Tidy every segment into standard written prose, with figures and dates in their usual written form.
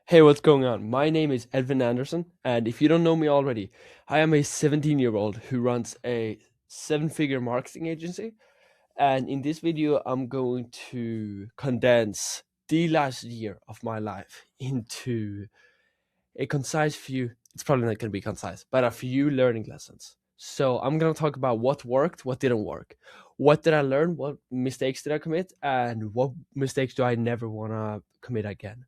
Hey, what's going on? My name is Edvin Anderson, and if you don't know me already, I am a 17-year-old who runs a seven-figure marketing agency. And in this video, I'm going to condense the last year of my life into a concise few, it's probably not going to be concise, but a few learning lessons. So I'm going to talk about what worked, what didn't work. What did I learn? What mistakes did I commit? And what mistakes do I never want to commit again?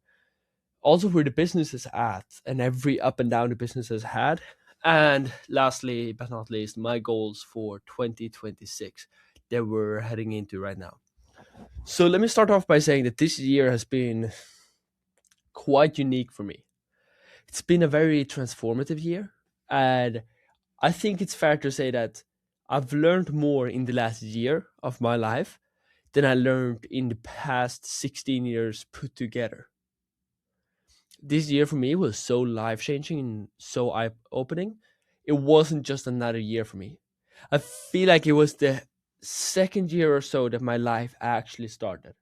Also where the business is at and every up and down the business has had. And lastly, but not least, my goals for 2026 that we're heading into right now. So let me start off by saying that this year has been quite unique for me. It's been a very transformative year. And I think it's fair to say that I've learned more in the last year of my life than I learned in the past 16 years put together. This year for me was so life changing and so eye opening. It wasn't just another year for me. I feel like it was the second year or so that my life actually started.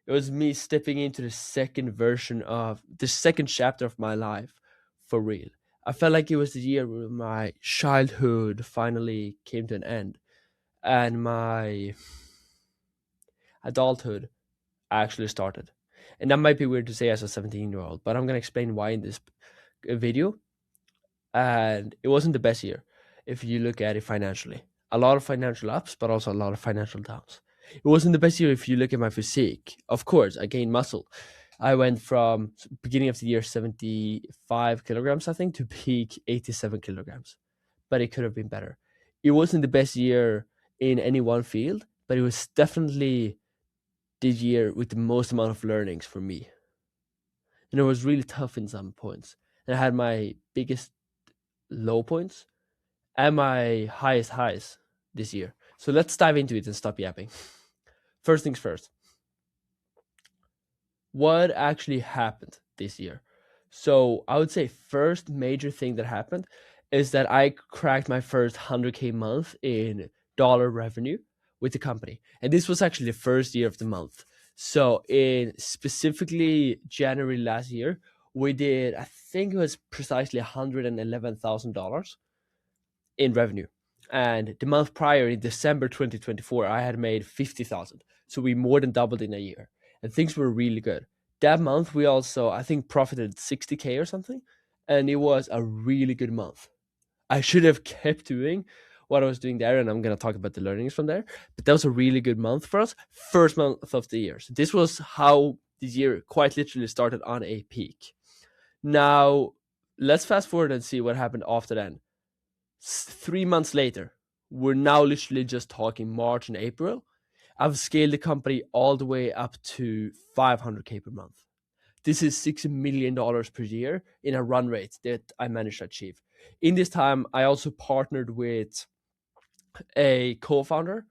It was me stepping into the second version of the second chapter of my life for real. I felt like it was the year where my childhood finally came to an end and my adulthood actually started. And that might be weird to say as a 17-year-old, but I'm going to explain why in this video. And it wasn't the best year if you look at it financially. A lot of financial ups, but also a lot of financial downs. It wasn't the best year if you look at my physique. Of course, I gained muscle. I went from beginning of the year 75 kilograms, I think, to peak 87 kilograms. But it could have been better. It wasn't the best year in any one field, but it was definitely the year with the most amount of learnings for me. And it was really tough in some points. And I had my biggest low points and my highest highs this year. So let's dive into it and stop yapping. First things first. What actually happened this year? So I would say first major thing that happened is that I cracked my first 100K month in dollar revenue with the company. And this was actually the first year of the month. So in specifically January last year, we did, I think it was precisely $111,000 in revenue. And the month prior, in December 2024, I had made 50,000. So we more than doubled in a year. And things were really good. That month, we also, I think, profited 60K or something. And it was a really good month. I should have kept doing what I was doing there. And I'm going to talk about the learnings from there. But that was a really good month for us. First month of the year. So this was how the year quite literally started on a peak. Now, let's fast forward and see what happened after then. 3 months later, we're now literally just talking March and April. I've scaled the company all the way up to 500K per month. This is $6 million per year in a run rate that I managed to achieve. In this time, I also partnered with a co-founder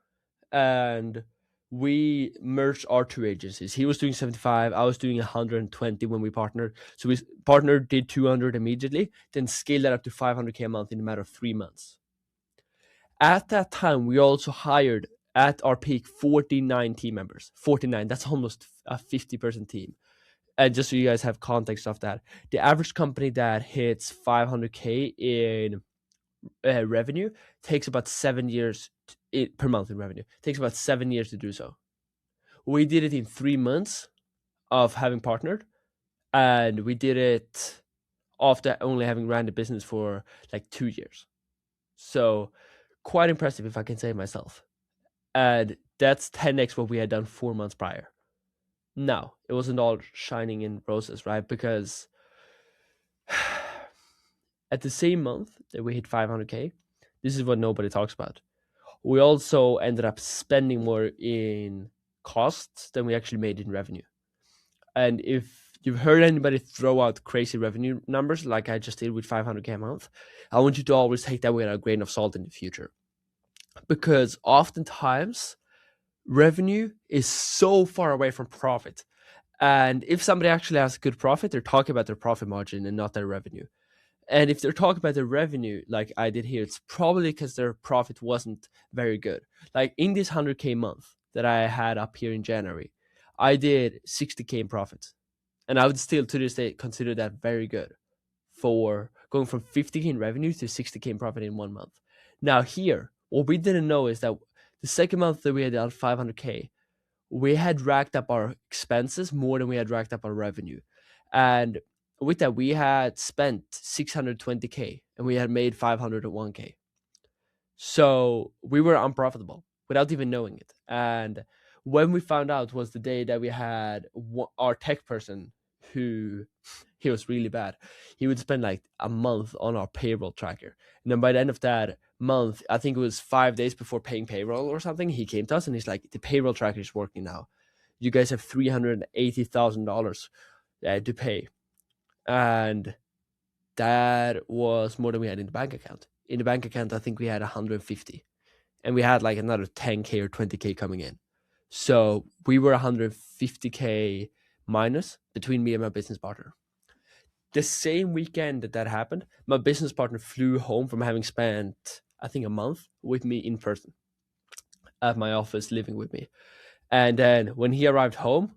and we merged our two agencies. He was doing 75, I was doing 120 when we partnered. So we partnered, did 200 immediately, then scaled that up to 500K a month in a matter of 3 months. At that time, we also hired at our peak 49 team members. 49, that's almost a 50-person team. And just so you guys have context of that, the average company that hits 500K in revenue takes about 7 years per month in revenue. It takes about 7 years to do so. We did it in 3 months of having partnered, and we did it after only having ran the business for like 2 years. So quite impressive, if I can say myself. And that's 10x what we had done 4 months prior. Now, it wasn't all shining in roses, right? Because at the same month that we hit 500K, this is what nobody talks about. We also ended up spending more in costs than we actually made in revenue. And if you've heard anybody throw out crazy revenue numbers like I just did with 500K a month, I want you to always take that with a grain of salt in the future. Because oftentimes, revenue is so far away from profit. And if somebody actually has a good profit, they're talking about their profit margin and not their revenue. And if they're talking about their revenue, like I did here, it's probably because their profit wasn't very good. Like in this 100K month that I had up here in January, I did 60K in profit. And I would still to this day consider that very good for going from 50K in revenue to 60K in profit in 1 month. Now, here, what we didn't know is that the second month that we had done 500K, we had racked up our expenses more than we had racked up our revenue. And with that, we had spent 620K and we had made 501K. So we were unprofitable without even knowing it. And when we found out was the day that we had our tech person who he was really bad. He would spend like a month on our payroll tracker. And then by the end of that month, I think it was 5 days before paying payroll or something, he came to us and he's like, the payroll tracker is working now. You guys have $380,000 to pay. And that was more than we had in the bank account. In the bank account, I think we had 150 and we had like another 10K or 20K coming in. So we were 150K minus between me and my business partner. The same weekend that that happened, my business partner flew home from having spent, I think, a month with me in person at my office, living with me. And then when he arrived home,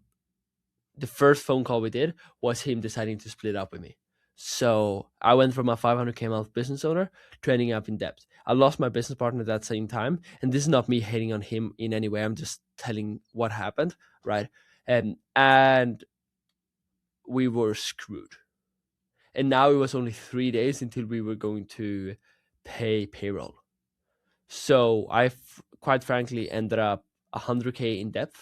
the first phone call we did was him deciding to split up with me. So I went from a 500K month business owner to ending up in debt. I lost my business partner at that same time. And this is not me hating on him in any way. I'm just telling what happened, right? And we were screwed. And now it was only 3 days until we were going to pay payroll. So I, quite frankly, ended up 100K in debt.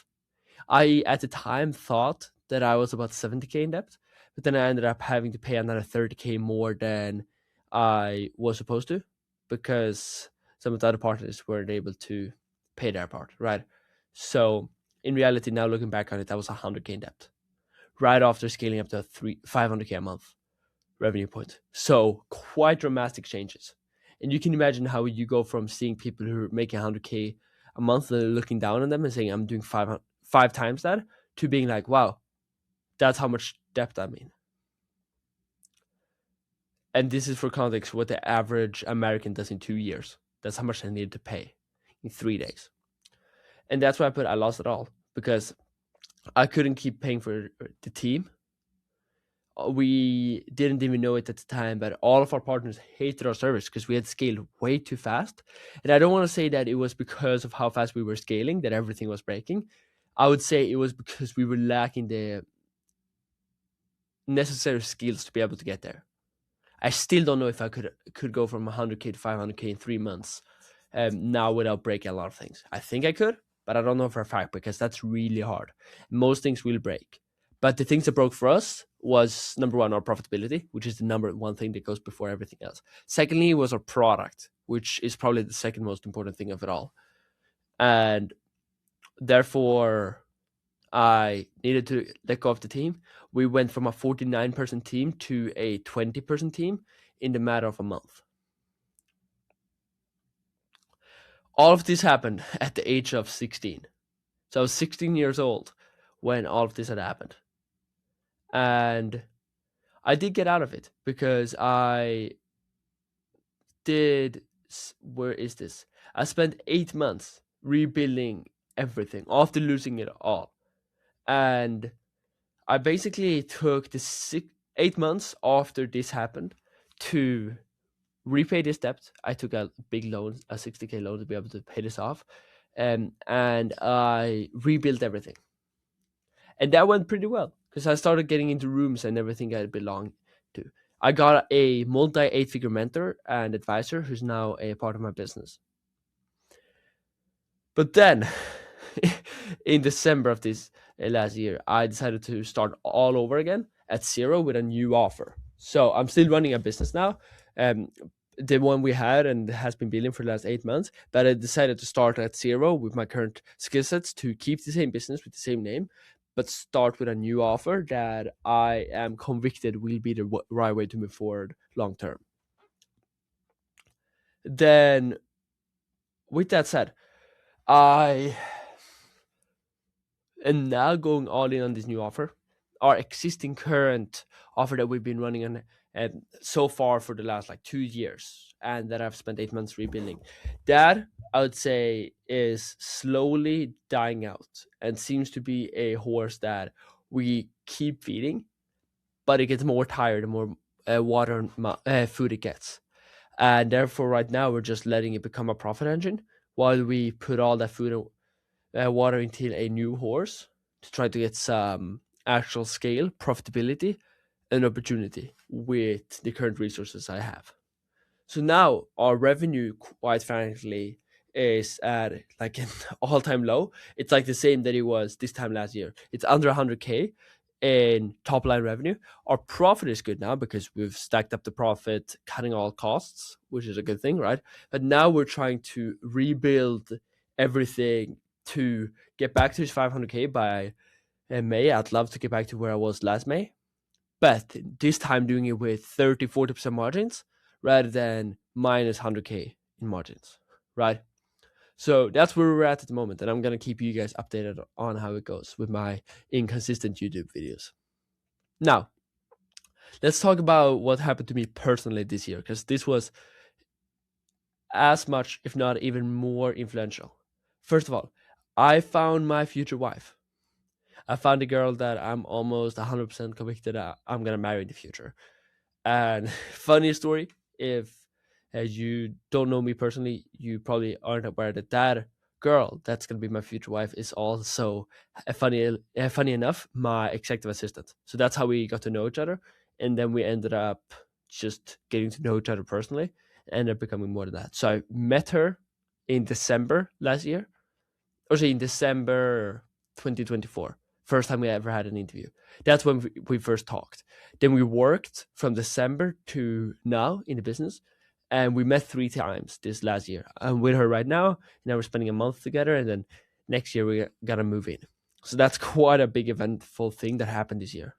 I, at the time, thought that I was about 70K in debt, but then I ended up having to pay another 30K more than I was supposed to because some of the other partners weren't able to pay their part, right? So in reality, now looking back on it, that was 100K in debt right after scaling up to 500K a month revenue point. So quite dramatic changes. And you can imagine how you go from seeing people who are making 100K a month and looking down on them and saying, I'm doing five times that, to being like, wow, that's how much debt I'm in. And this is for context what the average American does in 2 years. That's how much I needed to pay in 3 days. And that's why I lost it all because I couldn't keep paying for the team. We didn't even know it at the time, but all of our partners hated our service because we had scaled way too fast. And I don't want to say that it was because of how fast we were scaling that everything was breaking. I would say it was because we were lacking the necessary skills to be able to get there. I still don't know if I could go from 100K to 500K in 3 months now without breaking a lot of things. I think I could, but I don't know for a fact because that's really hard. Most things will break. But the things that broke for us was number one, our profitability, which is the number one thing that goes before everything else. Secondly, was our product, which is probably the second most important thing of it all. And therefore, I needed to let go of the team. We went from a 49-person team to a 20-person team in the matter of a month. All of this happened at the age of 16. So I was 16 years old when all of this had happened. And I did get out of it because I did. Where is this? I spent 8 months rebuilding everything after losing it all. And I basically took the 8 months after this happened to repay this debt. I took a big loan, a 60K loan to be able to pay this off. And I rebuilt everything. And that went pretty well because I started getting into rooms and everything I belonged to. I got a multi 8-figure mentor and advisor who's now a part of my business. But then in December of this last year, I decided to start all over again at zero with a new offer. So I'm still running a business now, the one we had and has been building for the last 8 months. But I decided to start at zero with my current skill sets to keep the same business with the same name, but start with a new offer that I am convicted will be the right way to move forward long term. Then, with that said, I am now going all in on this new offer. Our existing current offer that we've been running on so far for the last like 2 years and that I've spent 8 months rebuilding, that I would say is slowly dying out and seems to be a horse that we keep feeding but it gets more tired the more water and food it gets. And therefore, right now, we're just letting it become a profit engine while we put all that food and water into a new horse to try to get some actual scale, profitability, and opportunity with the current resources I have. So now our revenue, quite frankly, is at like an all-time low. It's like the same that it was this time last year. It's under 100K in top line revenue. Our profit is good now because we've stacked up the profit, cutting all costs, which is a good thing, right? But now we're trying to rebuild everything to get back to this 500K by May. I'd love to get back to where I was last May, but this time doing it with 30-40% margins rather than minus 100K in margins, right? So that's where we're at the moment, and I'm gonna keep you guys updated on how it goes with my inconsistent YouTube videos. Now, let's talk about what happened to me personally this year, because this was as much, if not even more, influential. First of all, I found my future wife. I found a girl that I'm almost 100% convicted I'm gonna marry in the future. And funny story, if you don't know me personally, you probably aren't aware that that girl that's gonna be my future wife is also funny enough my executive assistant. So that's how we got to know each other, and then we ended up just getting to know each other personally, and ended up becoming more than that. So I met her in December last year, or say in December 2024. First time we ever had an interview. That's when we first talked. Then we worked from December to now in the business, and we met 3 times this last year. I'm with her right now. Now we're spending a month together, and then next year we gotta move in. So that's quite a big eventful thing that happened this year.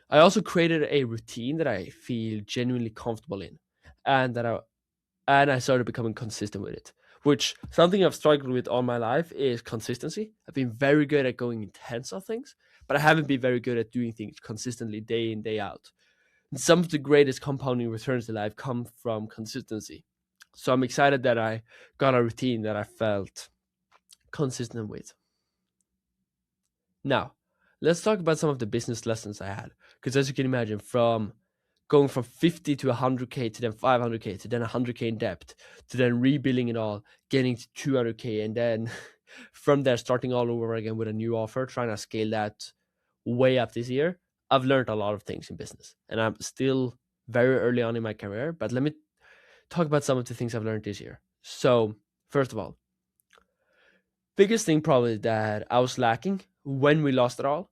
I also created a routine that I feel genuinely comfortable in, and I started becoming consistent with it. Which something I've struggled with all my life is consistency. I've been very good at going intense on things, but I haven't been very good at doing things consistently day in, day out. And some of the greatest compounding returns in life come from consistency. So I'm excited that I got a routine that I felt consistent with. Now, let's talk about some of the business lessons I had. Because as you can imagine, from going from 50 to 100K to then 500K to then 100K in debt to then rebuilding it all, getting to 200K, and then from there starting all over again with a new offer, trying to scale that way up this year. I've learned a lot of things in business, and I'm still very early on in my career. But let me talk about some of the things I've learned this year. So, first of all, biggest thing probably that I was lacking when we lost it all,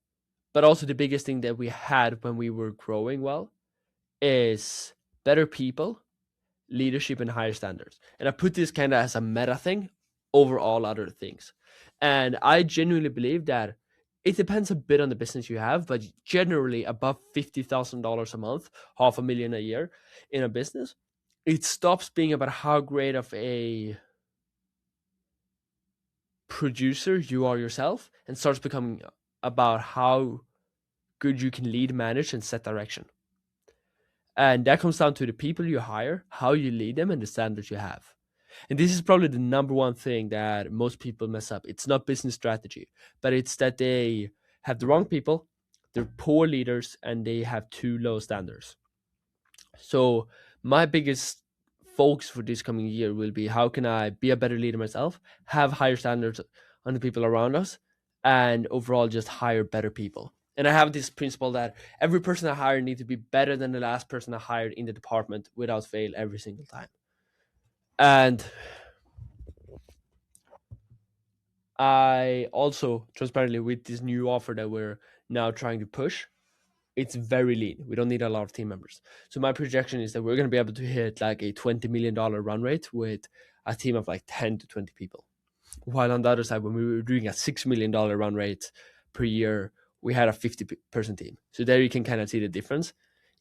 but also the biggest thing that we had when we were growing well is better people, leadership, and higher standards. And I put this kind of as a meta thing over all other things. And I genuinely believe that it depends a bit on the business you have, but generally above $50,000 a month, half a million a year in a business, it stops being about how great of a producer you are yourself and starts becoming about how good you can lead, manage, and set direction. And that comes down to the people you hire, how you lead them, and the standards you have. And this is probably the number one thing that most people mess up. It's not business strategy, but it's that they have the wrong people, they're poor leaders, and they have too low standards. So, my biggest focus for this coming year will be how can I be a better leader myself, have higher standards on the people around us, and overall just hire better people. And I have this principle that every person I hire needs to be better than the last person I hired in the department without fail every single time. And I also, transparently, with this new offer that we're now trying to push, it's very lean. We don't need a lot of team members. So my projection is that we're going to be able to hit like a $20 million run rate with a team of like 10 to 20 people. While on the other side, when we were doing a $6 million run rate per year, we had a 50-person team. So there you can kind of see the difference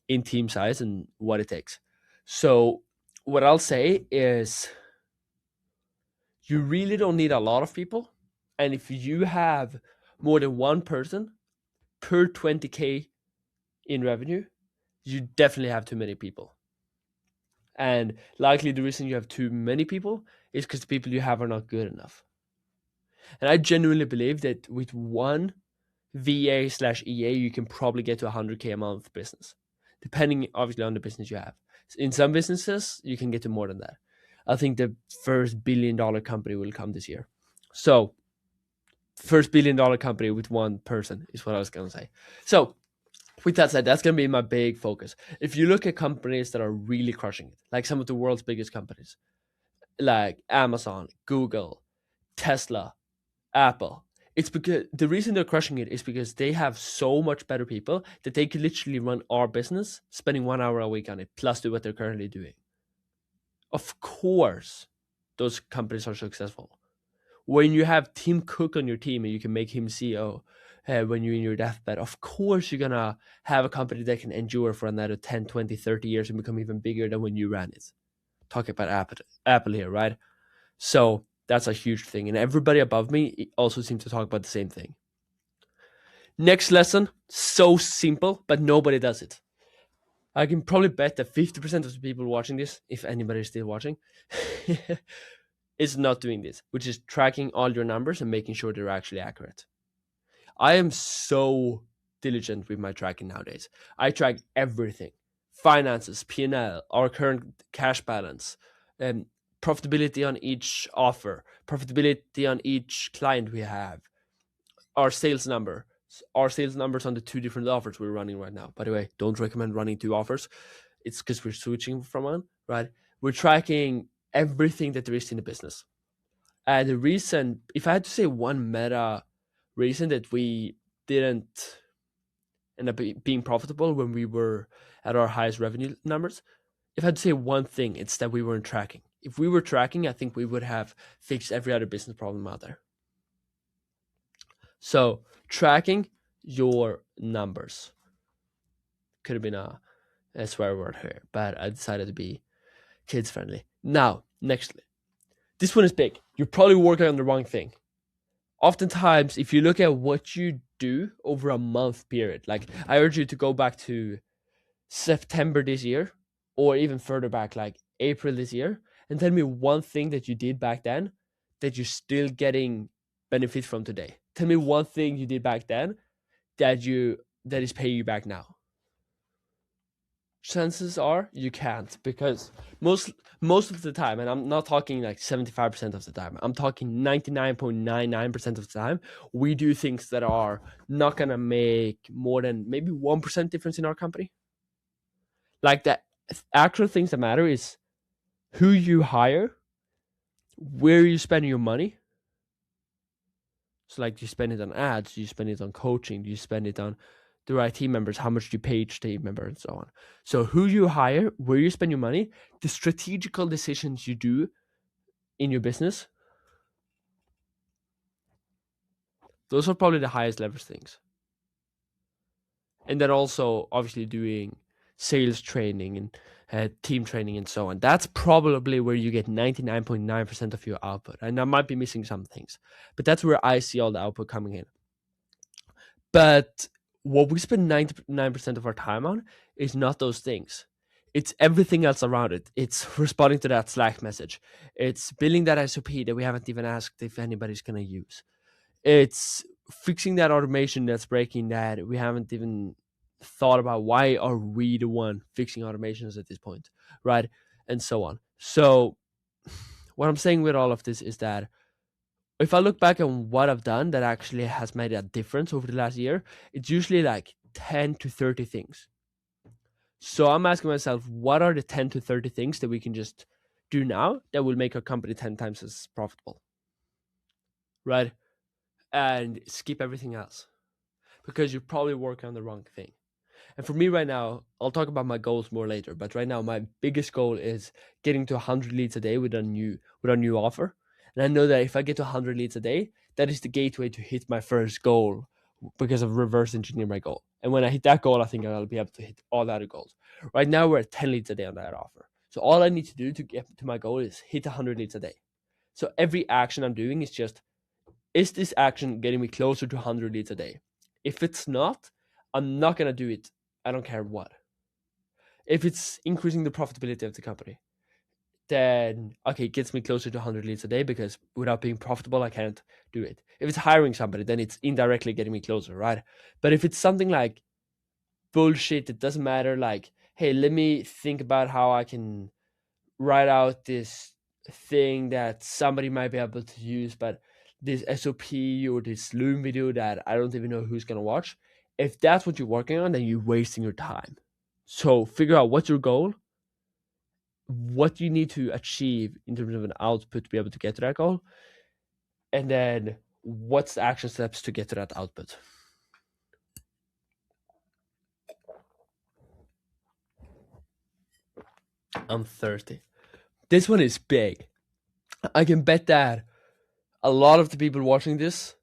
in team size and what it takes. So what I'll say is you really don't need a lot of people. And if you have more than one person per 20K in revenue, you definitely have too many people. And likely the reason you have too many people is because the people you have are not good enough. And I genuinely believe that with one VA slash EA, you can probably get to 100K a month business, depending obviously on the business you have. In some businesses, you can get to more than that. I think the first $1 billion company will come this year. So, first $1 billion company with one person is what I was gonna say. So, with that said, that's gonna be my big focus. If you look at companies that are really crushing it, like some of the world's biggest companies, like Amazon, Google, Tesla, Apple. It's because the reason they're crushing it is because they have so much better people that they could literally run our business, spending 1 hour a week on it, plus do what they're currently doing. Of course, those companies are successful. When you have Tim Cook on your team and you can make him CEO when you're in your deathbed, of course you're gonna have a company that can endure for another 10, 20, 30 years and become even bigger than when you ran it. Talking about Apple here, right? So that's a huge thing. And everybody above me also seems to talk about the same thing. Next lesson, so simple, but nobody does it. I can probably bet that 50% of the people watching this, if anybody is still watching, is not doing this, which is tracking all your numbers and making sure they're actually accurate. I am so diligent with my tracking nowadays. I track everything: finances, P&L, our current cash balance, um, profitability on each offer, profitability on each client we have, our sales number, our sales numbers on the two different offers we're running right now. By the way, don't recommend running two offers. It's because we're switching from one, right? We're tracking everything that there is in the business. And the reason, if I had to say one meta reason that we didn't end up being profitable when we were at our highest revenue numbers, if I had to say one thing, it's that we weren't tracking. If we were tracking, I think we would have fixed every other business problem out there. So tracking your numbers could have been a swear word here, but I decided to be kids friendly. Now, nextly, this one is big. You're probably working on the wrong thing. Oftentimes, if you look at what you do over a month period, like I urge you to go back to September this year, or even further back, like April this year, and tell me one thing that you did back then that you're still getting benefit from today. Tell me one thing you did back then that is paying you back now. Chances are you can't, because most of the time, and I'm not talking like 75% of the time, I'm talking 99.99% of the time, we do things that are not gonna make more than maybe 1% difference in our company. Like, the actual things that matter is who you hire, where you spend your money. So, like, do you spend it on ads? Do you spend it on coaching? Do you spend it on the right team members? How much do you pay each team member, and so on? So, who you hire, where you spend your money, the strategical decisions you do in your business, those are probably the highest leverage things. And then also, obviously, doing sales training and team training and so on. That's probably where you get 99.9% of your output. And I might be missing some things, but that's where I see all the output coming in. But what we spend 99% of our time on is not those things. It's everything else around it. It's responding to that Slack message. It's building that SOP that we haven't even asked if anybody's going to use. It's fixing that automation that's breaking that we haven't even thought about. Why are we the one fixing automations at this point, right? And so on. So what I'm saying with all of this is that if I look back on what I've done that actually has made a difference over the last year, it's usually like 10 to 30 things. So I'm asking myself, what are the 10 to 30 things that we can just do now that will make our company 10 times as profitable, right? And skip everything else, because you're probably working on the wrong thing. And for me right now, I'll talk about my goals more later, but right now my biggest goal is getting to 100 leads a day with a new offer. And I know that if I get to 100 leads a day, that is the gateway to hit my first goal, because of reverse engineer my goal. And when I hit that goal, I think I'll be able to hit all the other goals. Right now we're at 10 leads a day on that offer. So all I need to do to get to my goal is hit 100 leads a day. So every action I'm doing is just, is this action getting me closer to 100 leads a day? If it's not, I'm not going to do it. I don't care what. If it's increasing the profitability of the company, then okay, it gets me closer to 100 leads a day because without being profitable, I can't do it. If it's hiring somebody, then it's indirectly getting me closer, right? But if it's something like bullshit, it doesn't matter. Like, hey, let me think about how I can write out this thing that somebody might be able to use, but this SOP or this Loom video that I don't even know who's gonna watch. If that's what you're working on, then you're wasting your time. So figure out what's your goal, what you need to achieve in terms of an output to be able to get to that goal, and then what's the action steps to get to that output. I'm 30. This one is big. I can bet that a lot of the people watching this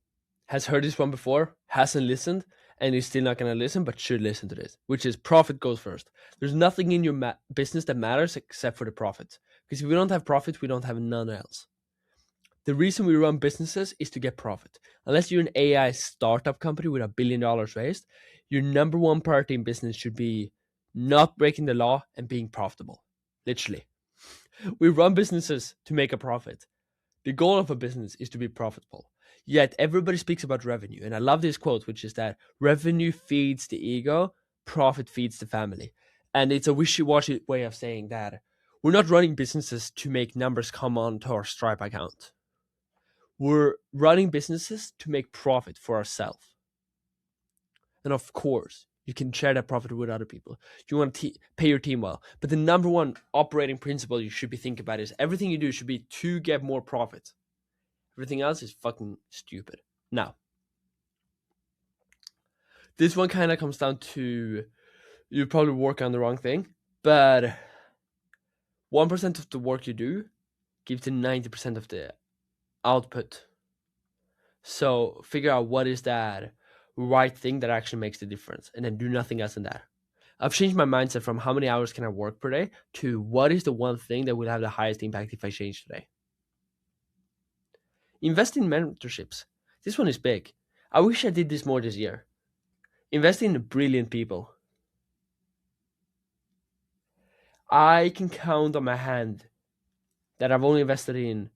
has heard this one before, hasn't listened, and is still not going to listen, but should listen to this, which is profit goes first. There's nothing in your business that matters except for the profit. Because if we don't have profit, we don't have none else. The reason we run businesses is to get profit. Unless you're an AI startup company with $1 billion raised, your number one priority in business should be not breaking the law and being profitable. Literally. We run businesses to make a profit. The goal of a business is to be profitable. Yet everybody speaks about revenue. And I love this quote, which is that revenue feeds the ego, profit feeds the family. And it's a wishy-washy way of saying that we're not running businesses to make numbers come onto our Stripe account. We're running businesses to make profit for ourselves. And of course, you can share that profit with other people. You want to pay your team well. But the number one operating principle you should be thinking about is everything you do should be to get more profit. Everything else is fucking stupid. Now, this one kind of comes down to you probably work on the wrong thing, but 1% of the work you do gives you 90% of the output. So figure out what is that right thing that actually makes the difference, and then do nothing else than that. I've changed my mindset from how many hours can I work per day to what is the one thing that will have the highest impact if I change today. Invest in mentorships. This one is big. I wish I did this more this year. Invest in brilliant people. I can count on my hand that I've only invested in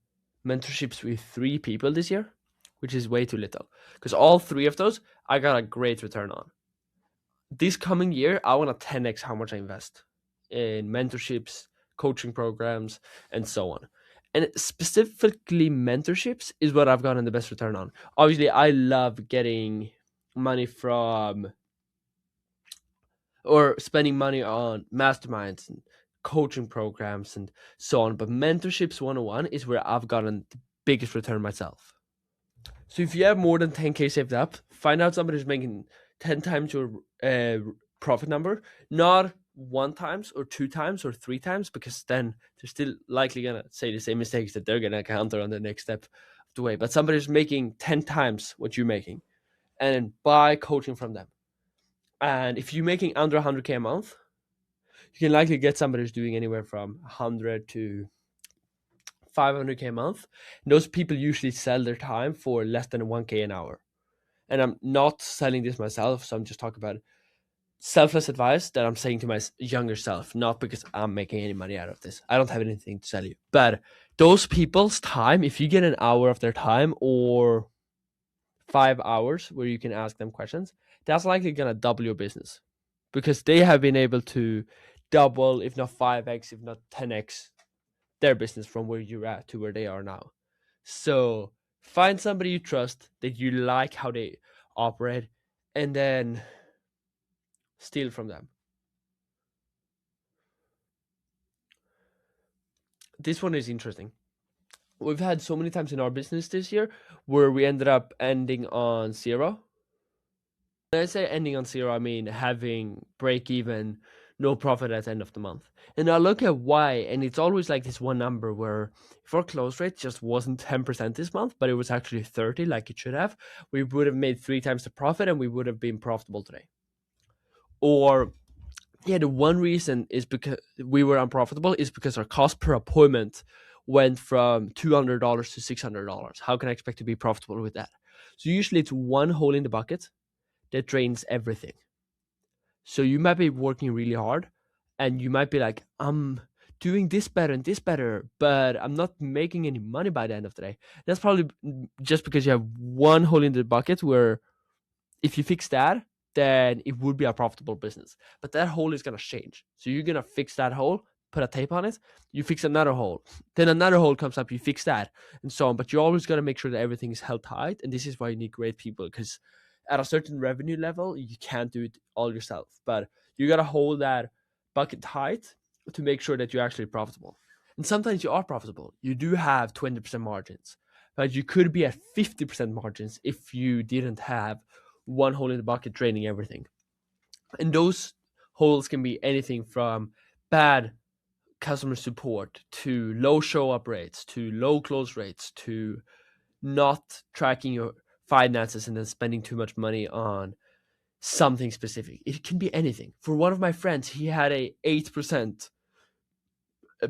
mentorships with 3 people this year, which is way too little. Because all 3 of those, I got a great return on. This coming year, I want to 10x how much I invest in mentorships, coaching programs, and so on. And specifically, mentorships is what I've gotten the best return on. Obviously, I love getting money from or spending money on masterminds and coaching programs and so on. But mentorships 101 is where I've gotten the biggest return myself. So if you have more than 10K saved up, find out somebody who's making 10 times your profit number, not 1 times or 2 times or 3 times, because then they're still likely going to say the same mistakes that they're going to counter on the next step of the way. But somebody who's making 10 times what you're making, and then buy coaching from them. And if you're making under 100K a month, you can likely get somebody who's doing anywhere from 100 to 500K a month. And those people usually sell their time for less than 1K an hour. And I'm not selling this myself, so I'm just talking about selfless advice that I'm saying to my younger self, not because I'm making any money out of this. I don't have anything to sell you. But those people's time, if you get an hour of their time or 5 hours where you can ask them questions, that's likely going to double your business because they have been able to double, if not 5x, if not 10x their business from where you're at to where they are now. So find somebody you trust, that you like how they operate, and then steal from them. This one is interesting. We've had so many times in our business this year where we ended up ending on zero. When I say ending on zero, I mean having break even, no profit at the end of the month. And I look at why, and it's always like this one number where if our close rate just wasn't 10% this month, but it was actually 30 like it should have, we would have made 3 times the profit and we would have been profitable today. Or yeah, the one reason is because we were unprofitable is because our cost per appointment went from $200 to $600. How can I expect to be profitable with that? So usually it's one hole in the bucket that drains everything. So you might be working really hard and you might be like, I'm doing this better and this better, but I'm not making any money by the end of the day. That's probably just because you have one hole in the bucket where if you fix that, then it would be a profitable business. But that hole is gonna change. So you're gonna fix that hole, put a tape on it, you fix another hole. Then another hole comes up, you fix that, and so on. But you always gotta make sure that everything is held tight. And this is why you need great people, because at a certain revenue level, you can't do it all yourself. But you gotta hold that bucket tight to make sure that you're actually profitable. And sometimes you are profitable. You do have 20% margins, but you could be at 50% margins if you didn't have one hole in the bucket draining everything. And those holes can be anything from bad customer support to low show up rates to low close rates to not tracking your finances and then spending too much money on something specific. It can be anything. For one of my friends, he had a 8%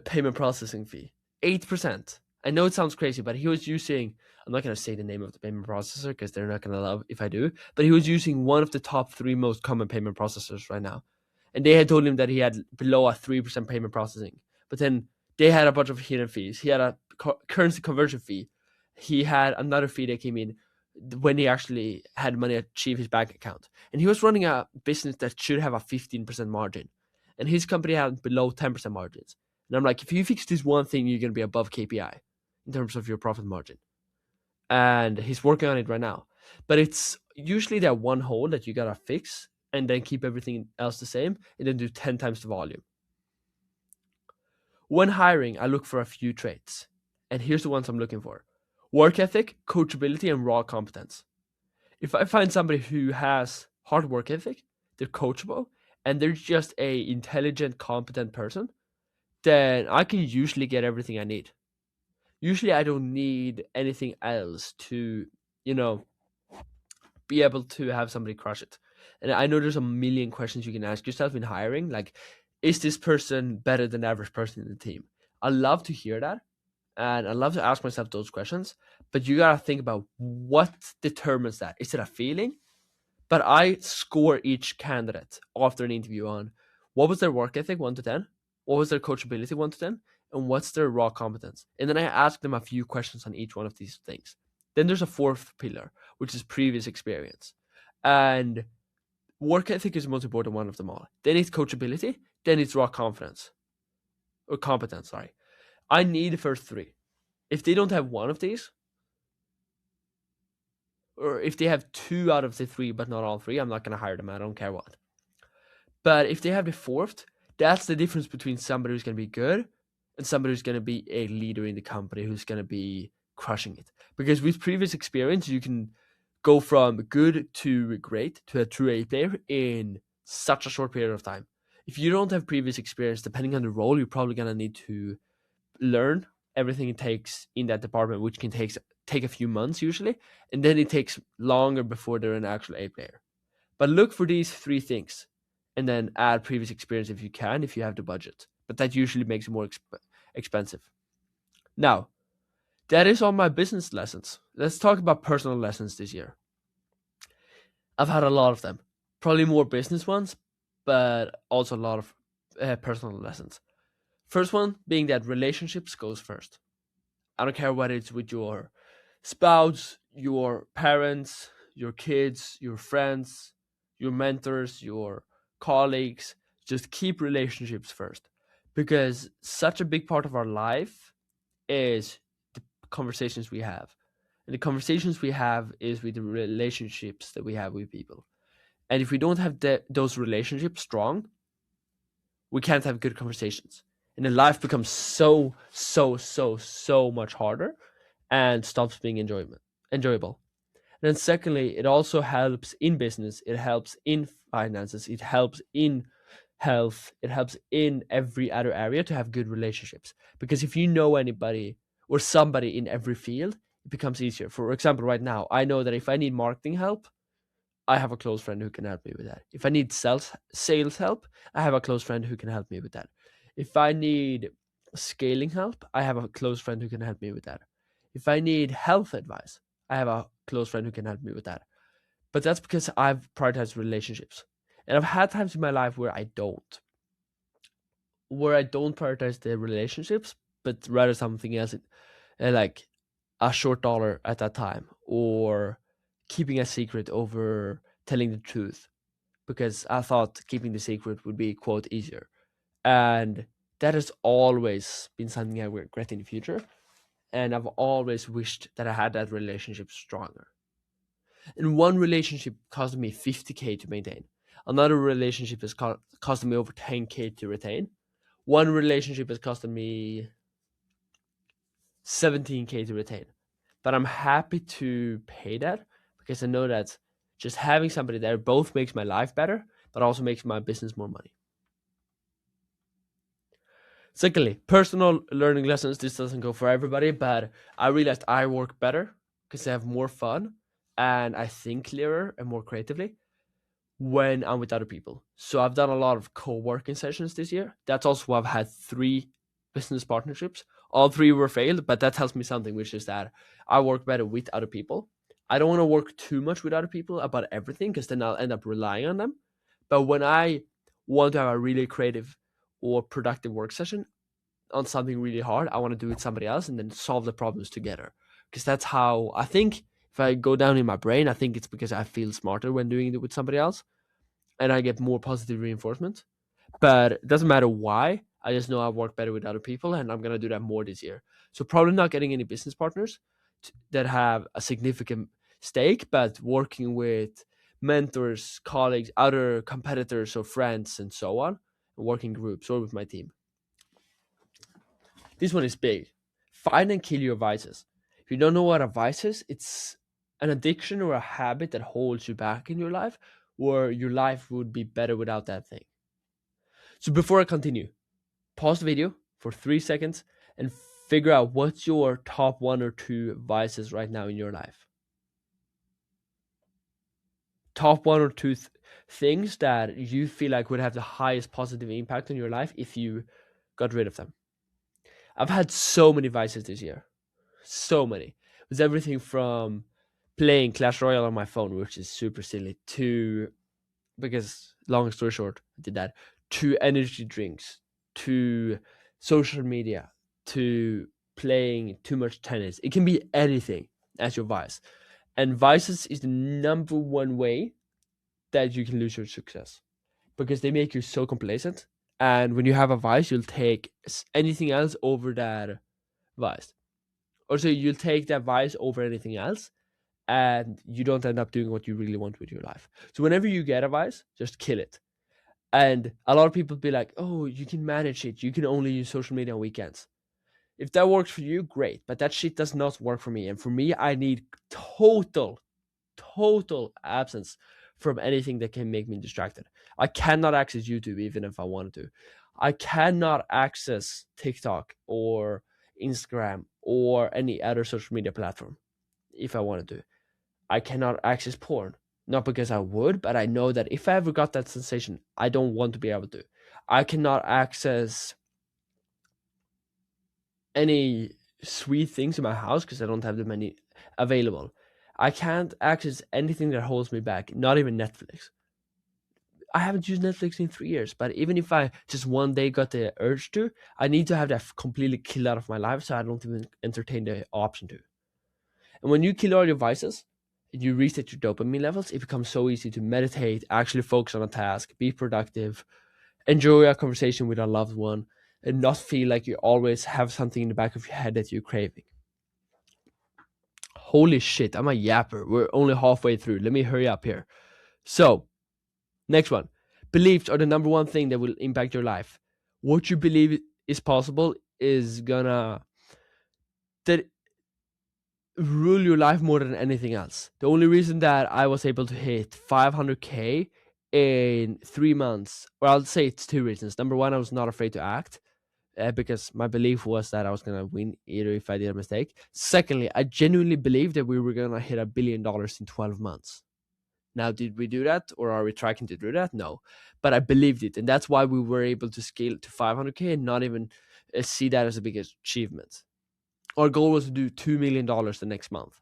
payment processing fee. 8%. I know it sounds crazy, but he was using, I'm not going to say the name of the payment processor because they're not going to love if I do, but he was using one of the top three most common payment processors right now. And they had told him that he had below a 3% payment processing. But then they had a bunch of hidden fees. He had a currency conversion fee. He had another fee that came in when he actually had money achieve his bank account. And he was running a business that should have a 15% margin. And his company had below 10% margins. And I'm like, if you fix this one thing, you're going to be above KPI in terms of your profit margin. And he's working on it right now. But it's usually that one hole that you got to fix and then keep everything else the same and then do 10 times the volume. When hiring, I look for a few traits. And here's the ones I'm looking for: work ethic, coachability, and raw competence. If I find somebody who has hard work ethic, they're coachable, and they're just a intelligent, competent person, then I can usually get everything I need. Usually I don't need anything else to, you know, be able to have somebody crush it. And I know there's a million questions you can ask yourself in hiring, like, is this person better than the average person in the team? I love to hear that, and I love to ask myself those questions, but you gotta think about what determines that. Is it a feeling? But I score each candidate after an interview on what was their work ethic, 1 to 10, what was their coachability, 1 to 10, and what's their raw competence. And then I ask them a few questions on each one of these things. Then there's a fourth pillar, which is previous experience. And work ethic is the most important one of them all. Then it's coachability, then it's raw confidence. Or competence, sorry. I need the first three. If they don't have one of these, or if they have two out of the three but not all three, I'm not going to hire them. I don't care what. But if they have the fourth, that's the difference between somebody who's going to be good and somebody who's going to be a leader in the company who's going to be crushing it. Because with previous experience, you can go from good to great to a true A player in such a short period of time. If you don't have previous experience, depending on the role, you're probably going to need to learn everything it takes in that department, which can take a few months usually, and then it takes longer before they're an actual A player. But look for these three things, and then add previous experience if you can, if you have the budget. But that usually makes it more expensive. Now, that is all my business lessons. Let's talk about personal lessons this year. I've had a lot of them, probably more business ones, but also a lot of personal lessons. First one being that relationships goes first. I don't care what it's with your spouse, your parents, your kids, your friends, your mentors, your colleagues. Just keep relationships first, because such a big part of our life is the conversations we have. And the conversations we have is with the relationships that we have with people. And if we don't have those relationships strong, we can't have good conversations. And then life becomes so much harder and stops being enjoyable. And then secondly, it also helps in business, it helps in finances, it helps in health, it helps in every other area to have good relationships. Because if you know anybody or somebody in every field, it becomes easier. For example, right now, I know that if I need marketing help, I have a close friend who can help me with that. If I need sales help, I have a close friend who can help me with that. If I need scaling help, I have a close friend who can help me with that. If I need health advice, I have a close friend who can help me with that. But that's because I've prioritized relationships. And I've had times in my life where I don't. where I don't prioritize the relationships, but rather something else, like a short dollar at that time, or keeping a secret over telling the truth, because I thought keeping the secret would be quote easier. And that has always been something I regret in the future. And I've always wished that I had that relationship stronger. And one relationship cost me 50K to maintain. Another relationship has cost me over 10K to retain. One relationship has cost me 17K to retain. But I'm happy to pay that because I know that just having somebody there both makes my life better, but also makes my business more money. Secondly, personal learning lessons. This doesn't go for everybody, but I realized I work better because I have more fun and I think clearer and more creatively when I'm with other people. So I've done a lot of co-working sessions this year. That's also why I've had 3 business partnerships. All 3 were failed, but that tells me something, which is that I work better with other people. I don't want to work too much with other people about everything because then I'll end up relying on them. But when I want to have a really creative or productive work session on something really hard, I want to do it with somebody else and then solve the problems together. Because that's how I think. If I go down in my brain, I think it's because I feel smarter when doing it with somebody else and I get more positive reinforcement. But it doesn't matter why. I just know I work better with other people, and I'm gonna do that more this year. So probably not getting any business partners that have a significant stake, but working with mentors, colleagues, other competitors, or friends, and so on, working groups or with my team. This one is big. Find and kill your vices. If you don't know what a vice is, it's an addiction or a habit that holds you back in your life, where your life would be better without that thing. So before I continue, pause the video for 3 seconds and figure out what's your top 1 or 2 vices right now in your life. Top 1 or 2 things that you feel like would have the highest positive impact on your life if you got rid of them. I've had so many vices this year. So many. It was everything from playing Clash Royale on my phone, which is super silly, to, because long story short, I did that, to energy drinks, to social media, to playing too much tennis. It can be anything as your vice. And vices is the number one way that you can lose your success because they make you so complacent. And when you have a vice, you'll take anything else over that vice. Also, you'll take that vice over anything else and you don't end up doing what you really want with your life. So whenever you get a vice, just kill it. And a lot of people be like, oh, you can manage it. You can only use social media on weekends. If that works for you, great. But that shit does not work for me. And for me, I need total absence from anything that can make me distracted. I cannot access YouTube even if I wanted to. I cannot access TikTok or Instagram or any other social media platform if I wanted to. I cannot access porn. Not because I would, but I know that if I ever got that sensation, I don't want to be able to. I cannot access any sweet things in my house because I don't have the many available. I can't access anything that holds me back, not even Netflix. I haven't used Netflix in 3 years, but even if I just one day got the urge to, I need to have that completely killed out of my life so I don't even entertain the option to. And when you kill all your vices, you reset your dopamine levels, it becomes so easy to meditate, actually focus on a task, be productive, enjoy a conversation with a loved one, and not feel like you always have something in the back of your head that you're craving. Holy shit, I'm a yapper. We're only halfway through. Let me hurry up here. So, next one. Beliefs are the number one thing that will impact your life. What you believe is possible is gonna that rule your life more than anything else. The only reason that I was able to hit 500K in 3 months, or I'll say it's 2 reasons. Number one, I was not afraid to act because my belief was that I was going to win either if I did a mistake. Secondly, I genuinely believed that we were going to hit $1 billion in 12 months. Now, did we do that or are we tracking to do that? No. But I believed it. And that's why we were able to scale to 500K and not even see that as a big achievement. Our goal was to do $2 million the next month.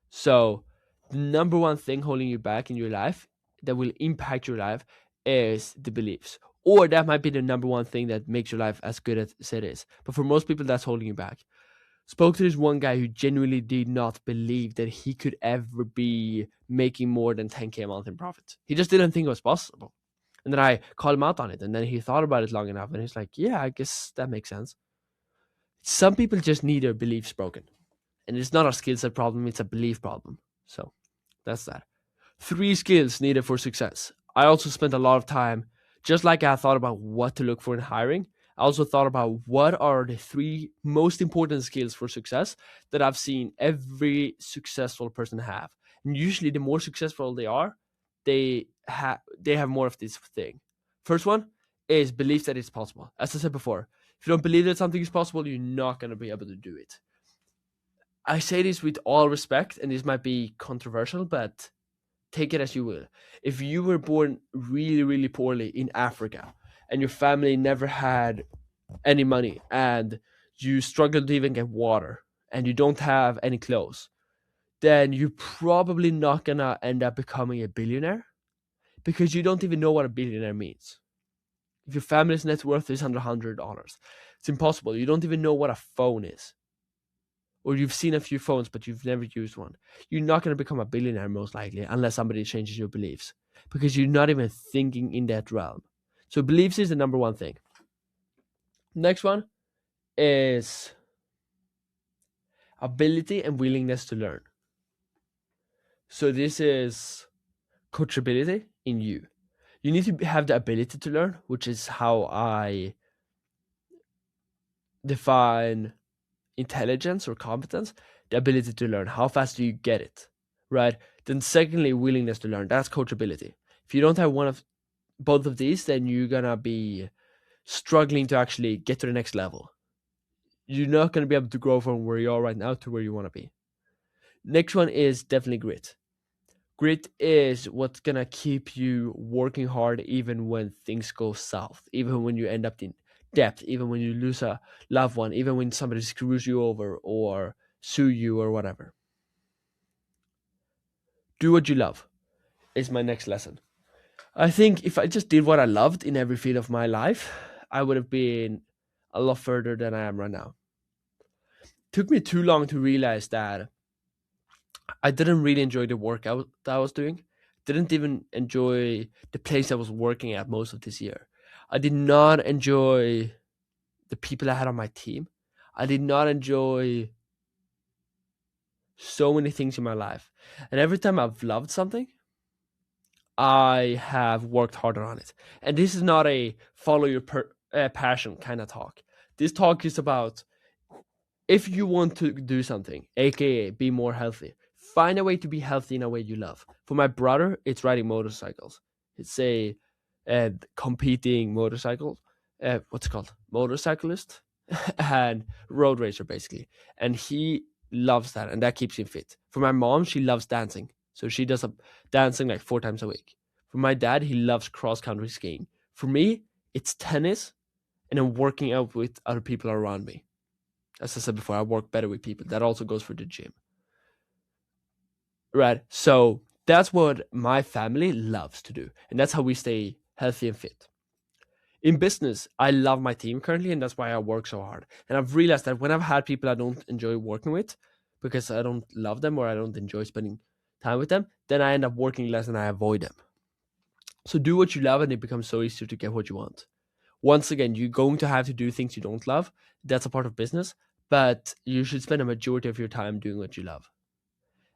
So, the number one thing holding you back in your life that will impact your life is the beliefs. Or that might be the number one thing that makes your life as good as it is. But for most people, that's holding you back. Spoke to this one guy who genuinely did not believe that he could ever be making more than 10K a month in profit. He just didn't think it was possible. And then I called him out on it. And then he thought about it long enough. And he's like, yeah, I guess that makes sense. Some people just need their beliefs broken. And it's not a skill set problem, it's a belief problem. So that's that. 3 skills needed for success. I also spent a lot of time, just like I thought about what to look for in hiring, I also thought about what are the 3 most important skills for success that I've seen every successful person have. And usually the more successful they are, they have more of this thing. First one is belief that it's possible. As I said before, if you don't believe that something is possible, you're not going to be able to do it. I say this with all respect, and this might be controversial, but take it as you will. If you were born really, really poorly in Africa and your family never had any money and you struggle to even get water and you don't have any clothes, then you're probably not gonna end up becoming a billionaire because you don't even know what a billionaire means. If your family's net worth is under $100, it's impossible. You don't even know what a phone is. Or you've seen a few phones, but you've never used one. You're not going to become a billionaire, most likely, unless somebody changes your beliefs, because you're not even thinking in that realm. So, beliefs is the number one thing. Next one is ability and willingness to learn. So, this is coachability in you. You need to have the ability to learn, which is how I define intelligence or competence, the ability to learn. How fast do you get it? Right? Then secondly, willingness to learn. That's coachability. If you don't have one of both of these, then you're gonna be struggling to actually get to the next level. You're not gonna be able to grow from where you are right now to where you wanna be. Next one is definitely grit. Grit is what's gonna keep you working hard even when things go south, even when you end up in debt, even when you lose a loved one, even when somebody screws you over or sue you or whatever. Do what you love is my next lesson. I think if I just did what I loved in every field of my life, I would have been a lot further than I am right now. Took me too long to realize that I didn't really enjoy the work that I was doing. Didn't even enjoy the place I was working at most of this year. I did not enjoy the people I had on my team. I did not enjoy so many things in my life. And every time I've loved something, I have worked harder on it. And this is not a follow your passion kind of talk. This talk is about if you want to do something, aka be more healthy, find a way to be healthy in a way you love. For my brother, it's riding motorcycles. It's a competing motorcycle. What's it called? Motorcyclist and road racer, basically. And he loves that, and that keeps him fit. For my mom, she loves dancing, so she does a dancing like 4 times a week. For my dad, he loves cross country skiing. For me, it's tennis, and then working out with other people around me. As I said before, I work better with people. That also goes for the gym. Right. So that's what my family loves to do. And that's how we stay healthy and fit. In business, I love my team currently, and that's why I work so hard. And I've realized that when I've had people I don't enjoy working with because I don't love them or I don't enjoy spending time with them, then I end up working less and I avoid them. So do what you love and it becomes so easier to get what you want. Once again, you're going to have to do things you don't love. That's a part of business, but you should spend a majority of your time doing what you love.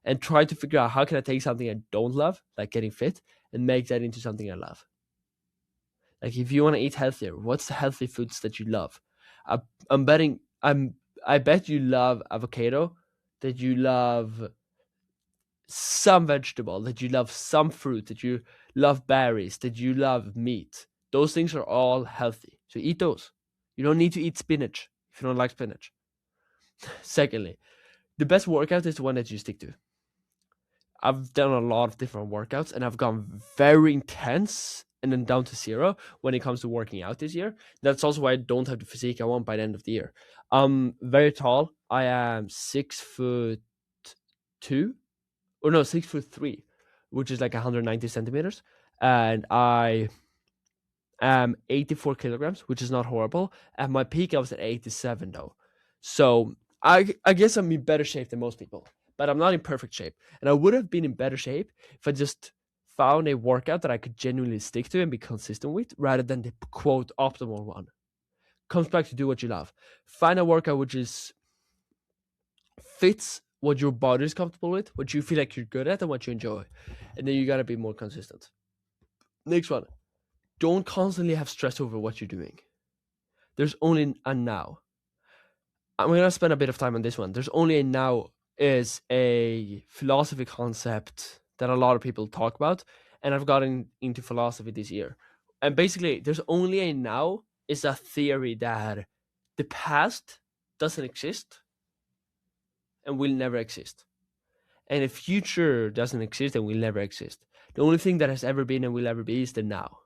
And try to figure out how can I take something I don't love, like getting fit, and make that into something I love. Like if you want to eat healthier, what's the healthy foods that you love? I, I'm betting I bet you love avocado, that you love some vegetable, that you love some fruit, that you love berries, that you love meat. Those things are all healthy. So eat those. You don't need to eat spinach if you don't like spinach. Secondly, the best workout is the one that you stick to. I've done a lot of different workouts and I've gone very intense and then down to zero when it comes to working out this year. That's also why I don't have the physique I want by the end of the year. I'm very tall. I am 6'2", or no, 6'3", which is like 190 centimeters. And I 84 kilograms, which is not horrible. At my peak, I was at 87 though. So I guess I'm in better shape than most people, but I'm not in perfect shape. And I would have been in better shape if I just found a workout that I could genuinely stick to and be consistent with rather than the quote optimal one. Comes back to do what you love. Find a workout which is fits what your body is comfortable with, what you feel like you're good at, and what you enjoy. And then you gotta be more consistent. Next one. Don't constantly have stress over what you're doing. There's only a now. I'm gonna spend a bit of time on this one. There's only a now is a philosophy concept that a lot of people talk about, and I've gotten into philosophy this year. And basically, there's only a now is a theory that the past doesn't exist and will never exist. And the future doesn't exist and will never exist. The only thing that has ever been and will ever be is the now.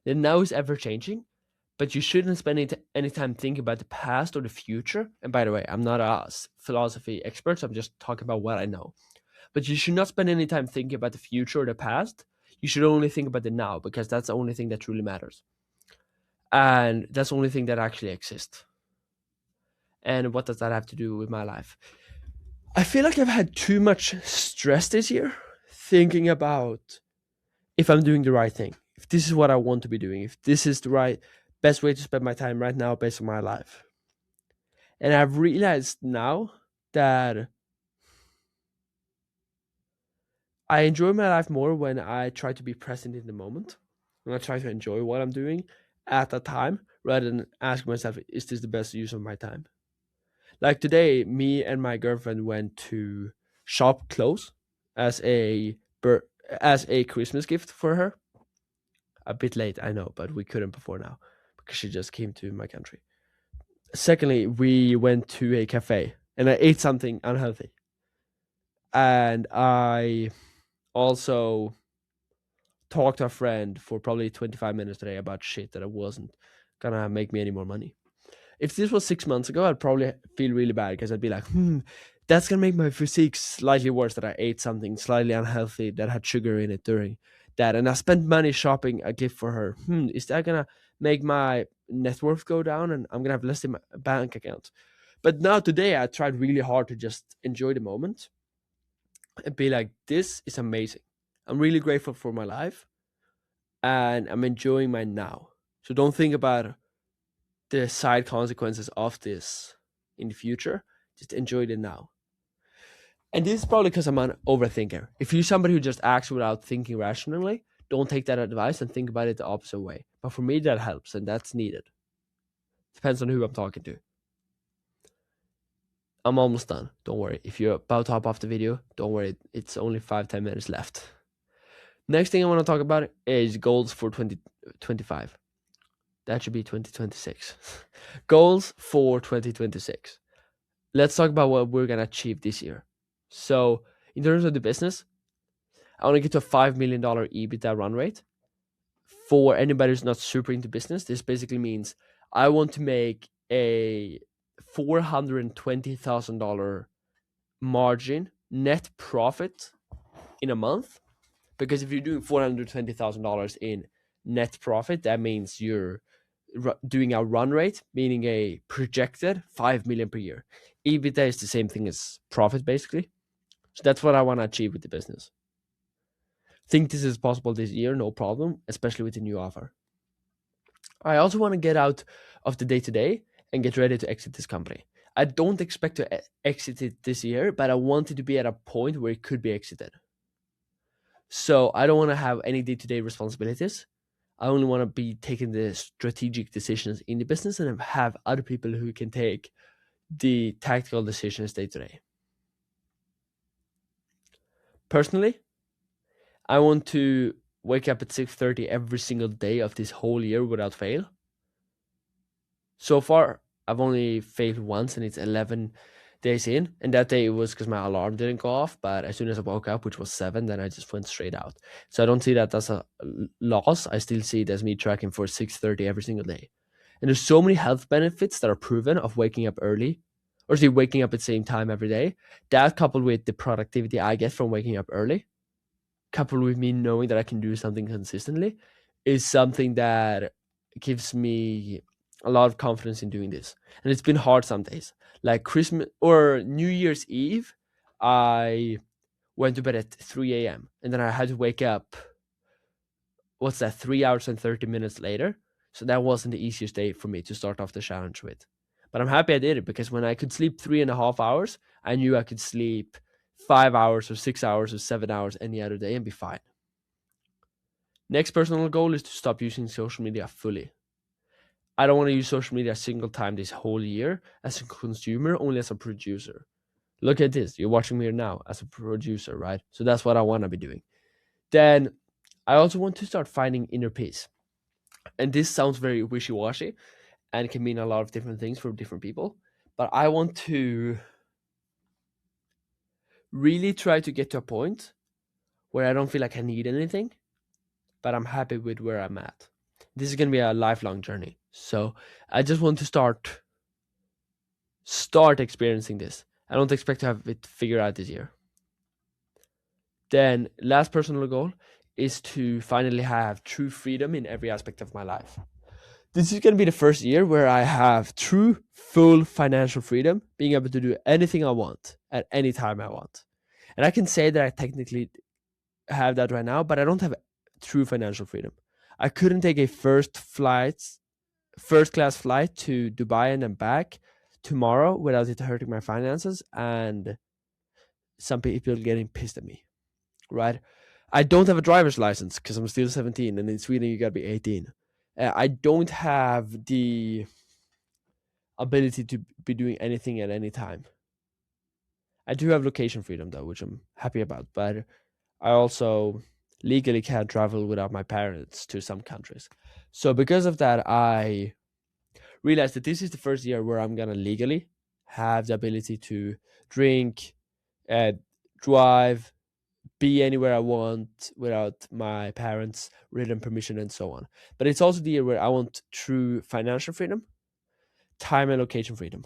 The now is ever changing, but you shouldn't spend any time thinking about the past or the future. And by the way, I'm not a philosophy expert, so I'm just talking about what I know. But you should not spend any time thinking about the future or the past. You should only think about the now because that's the only thing that truly matters. And that's the only thing that actually exists. And what does that have to do with my life? I feel like I've had too much stress this year thinking about if I'm doing the right thing, if this is what I want to be doing, if this is the right best way to spend my time right now based on my life. And I've realized now that I enjoy my life more when I try to be present in the moment, when I try to enjoy what I'm doing at that time rather than ask myself, is this the best use of my time? Like today, me and my girlfriend went to shop clothes as a as a Christmas gift for her. A bit late, I know, but we couldn't before now because she just came to my country. Secondly, we went to a cafe and I ate something unhealthy. And I also talked to a friend for probably 25 minutes today about shit that wasn't gonna make me any more money. If this was 6 months ago, I'd probably feel really bad because I'd be like, that's gonna make my physique slightly worse that I ate something slightly unhealthy that had sugar in it during that. And I spent money shopping a gift for her. Is that gonna make my net worth go down and I'm gonna have less in my bank account? But now today I tried really hard to just enjoy the moment and be like, this is amazing. I'm really grateful for my life and I'm enjoying my now. So don't think about the side consequences of this in the future. Just enjoy it now. And this is probably because I'm an overthinker. If you're somebody who just acts without thinking rationally, don't take that advice and think about it the opposite way. But for me, that helps and that's needed. Depends on who I'm talking to. I'm almost done. Don't worry. If you're about to hop off the video, don't worry. It's only 5-10 minutes left. Next thing I want to talk about is goals for 2025. That should be 2026. Goals for 2026. Let's talk about what we're going to achieve this year. So, in terms of the business, I want to get to a $5 million EBITDA run rate. For anybody who's not super into business, this basically means I want to make a $420,000 margin net profit in a month. Because if you're doing $420,000 in net profit, that means you're doing a run rate, meaning a projected 5 million per year. EBITDA is the same thing as profit, basically. So that's what I want to achieve with the business. Think this is possible this year, no problem, especially with the new offer. I also want to get out of the day to day and get ready to exit this company. I don't expect to exit it this year, but I want it to be at a point where it could be exited. So I don't want to have any day to day responsibilities. I only want to be taking the strategic decisions in the business and have other people who can take the tactical decisions day to day. Personally, I want to wake up at 6:30 every single day of this whole year without fail. So far, I've only failed once and it's 11 days in. And that day it was because my alarm didn't go off. But as soon as I woke up, which was 7, then I just went straight out. So I don't see that as a loss. I still see it as me tracking for 6:30 every single day. And there's so many health benefits that are proven of waking up early or say waking up at the same time every day. That coupled with the productivity I get from waking up early, coupled with me knowing that I can do something consistently, is something that gives me a lot of confidence in doing this. And it's been hard some days. Like Christmas or New Year's Eve, I went to bed at 3 a.m. and then I had to wake up, what's that, 3 hours and 30 minutes later. So that wasn't the easiest day for me to start off the challenge with. But I'm happy I did it because when I could sleep 3.5 hours, I knew I could sleep 5 hours or 6 hours or 7 hours any other day and be fine. Next personal goal is to stop using social media fully. I don't want to use social media a single time this whole year as a consumer, only as a producer. Look at this. You're watching me now as a producer, right? So that's what I want to be doing. Then I also want to start finding inner peace. And this sounds very wishy washy and can mean a lot of different things for different people. But I want to really try to get to a point where I don't feel like I need anything, but I'm happy with where I'm at. This is going to be a lifelong journey. So I just want to start experiencing this. I don't expect to have it figured out this year. Then last personal goal is to finally have true freedom in every aspect of my life. This is going to be the first year where I have true, full financial freedom, being able to do anything I want at any time I want. And I can say that I technically have that right now, but I don't have true financial freedom. I couldn't take a first class flight to Dubai and then back tomorrow without it hurting my finances and some people getting pissed at me, right? I don't have a driver's license because I'm still 17, and in Sweden you gotta be 18. I don't have the ability to be doing anything at any time. I do have location freedom though, which I'm happy about, but I also legally can't travel without my parents to some countries. So because of that, I realized that this is the first year where I'm gonna legally have the ability to drink, uh, drive, be anywhere I want without my parents' written permission and so on. But it's also the year where I want true financial freedom, time and location freedom.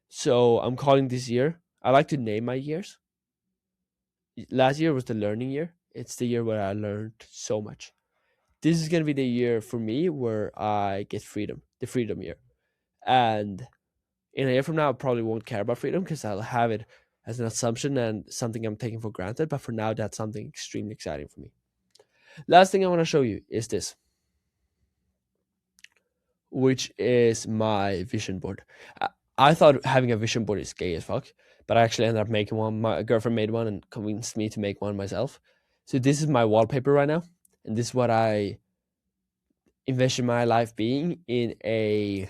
So I'm calling this year. I like to name my years. Last year was the learning year. It's the year where I learned so much. This is gonna be the year for me where I get freedom, the freedom year. And in a year from now, I probably won't care about freedom because I'll have it as an assumption and something I'm taking for granted. But for now, that's something extremely exciting for me. Last thing I want to show you is this, which is my vision board. I thought having a vision board is gay as fuck, but I actually ended up making one. My girlfriend made one and convinced me to make one myself. So this is my wallpaper right now, and this is what I envision my life being in a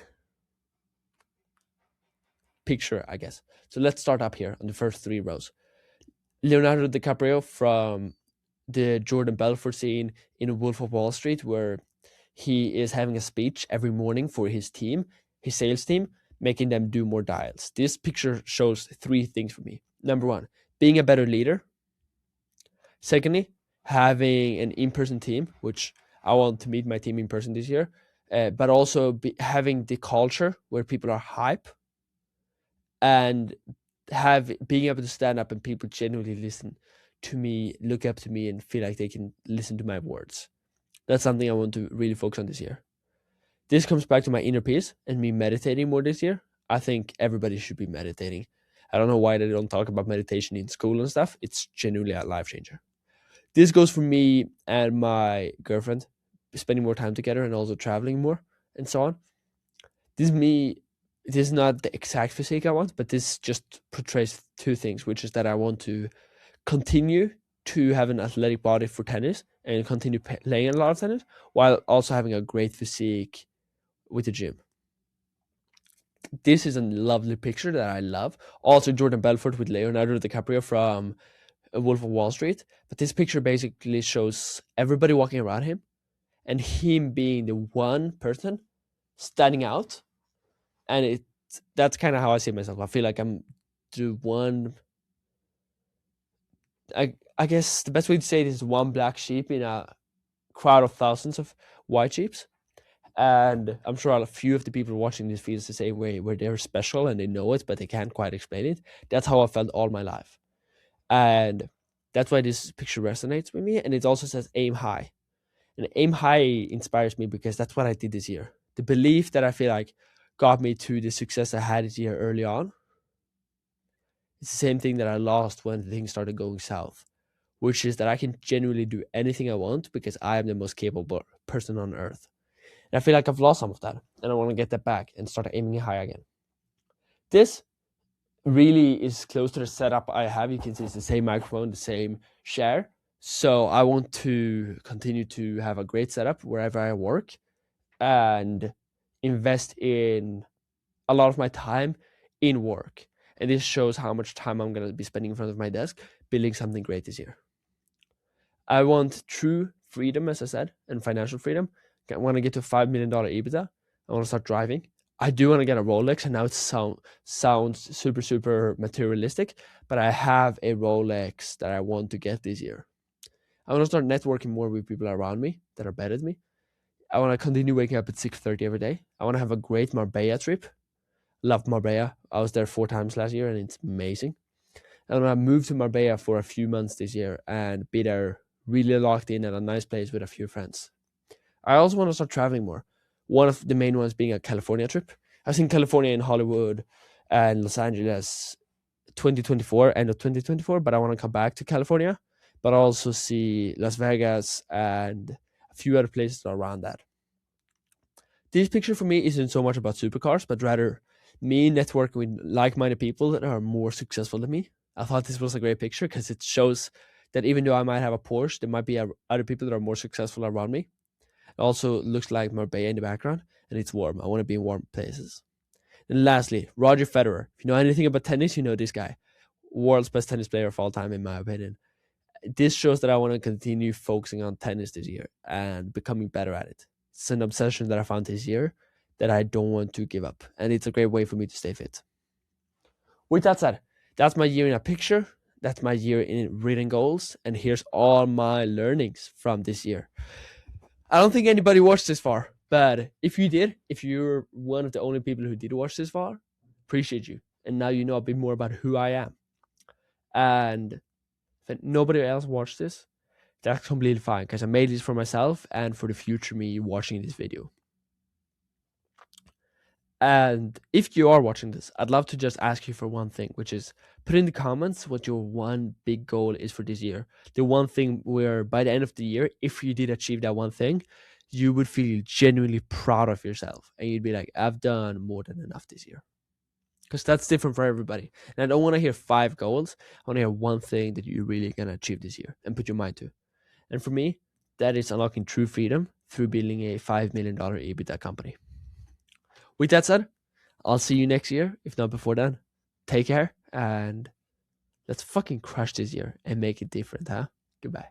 picture, I guess. So let's start up here on the first three rows. Leonardo DiCaprio from the Jordan Belfort scene in Wolf of Wall Street, where he is having a speech every morning for his team, his sales team, making them do more dials. This picture shows three things for me. Number one, being a better leader. Secondly, having an in-person team, which I want to meet my team in person this year, but also having the culture where people are hype and have being able to stand up and people genuinely listen to me, look up to me, and feel like they can listen to my words. That's something I want to really focus on this year. This comes back to my inner peace and me meditating more this year. I think everybody should be meditating. I don't know why they don't talk about meditation in school and stuff. It's genuinely a life changer. This goes for me and my girlfriend, spending more time together and also traveling more and so on. This is not the exact physique I want, but this just portrays two things, which is that I want to continue to have an athletic body for tennis and continue playing a lot of tennis while also having a great physique with the gym. This is a lovely picture that I love. Also, Jordan Belfort with Leonardo DiCaprio from Wolf of Wall Street. But this picture basically shows everybody walking around him and him being the one person standing out. And that's kind of how I see myself. I feel like I'm the one. I guess the best way to say it is one black sheep in a crowd of thousands of white sheep. And I'm sure a few of the people watching this feels the same way, where they're special and they know it, but they can't quite explain it. That's how I felt all my life. And that's why this picture resonates with me. And it also says aim high. And aim high inspires me because that's what I did this year. The belief that I feel like got me to the success I had this year early on. It's the same thing that I lost when things started going south, which is that I can genuinely do anything I want because I am the most capable person on earth. And I feel like I've lost some of that, and I want to get that back and start aiming high again. This really is close to the setup I have. You can see it's the same microphone, the same share. So I want to continue to have a great setup wherever I work and invest in a lot of my time in work. And this shows how much time I'm going to be spending in front of my desk building something great this year. I want true freedom, as I said, and financial freedom. I want to get to $5 million EBITDA. I want to start driving. I do want to get a Rolex, and now it sounds super, super materialistic, but I have a Rolex that I want to get this year. I want to start networking more with people around me that are better than me. I want to continue waking up at 6:30 every day. I want to have a great Marbella trip. Love Marbella. I was there 4 times last year, and it's amazing. I want to move to Marbella for a few months this year and be there really locked in at a nice place with a few friends. I also want to start traveling more. One of the main ones being a California trip. I've seen California in Hollywood and Los Angeles 2024, end of 2024, but I want to come back to California, but also see Las Vegas and a few other places around that. This picture for me isn't so much about supercars, but rather me networking with like-minded people that are more successful than me. I thought this was a great picture because it shows that even though I might have a Porsche, there might be other people that are more successful around me. It also looks like Marbella in the background, and it's warm. I want to be in warm places. And lastly, Roger Federer. If you know anything about tennis, you know this guy. World's best tennis player of all time, in my opinion. This shows that I want to continue focusing on tennis this year and becoming better at it. It's an obsession that I found this year that I don't want to give up. And it's a great way for me to stay fit. With that said, that's my year in a picture. That's my year in reading goals. And here's all my learnings from this year. I don't think anybody watched this far, but if you did, if you're one of the only people who did watch this far, appreciate you. And now you know a bit more about who I am. And if nobody else watched this, that's completely fine because I made this for myself and for the future me watching this video. And if you are watching this, I'd love to just ask you for one thing, which is put in the comments what your one big goal is for this year. The one thing where by the end of the year, if you did achieve that one thing, you would feel genuinely proud of yourself. And you'd be like, I've done more than enough this year. Because that's different for everybody. And I don't want to hear 5 goals. I want to hear one thing that you're really going to achieve this year and put your mind to. And for me, that is unlocking true freedom through building a $5 million EBITDA company. With that said, I'll see you next year, if not before then. Take care, and let's fucking crush this year and make it different, huh? Goodbye.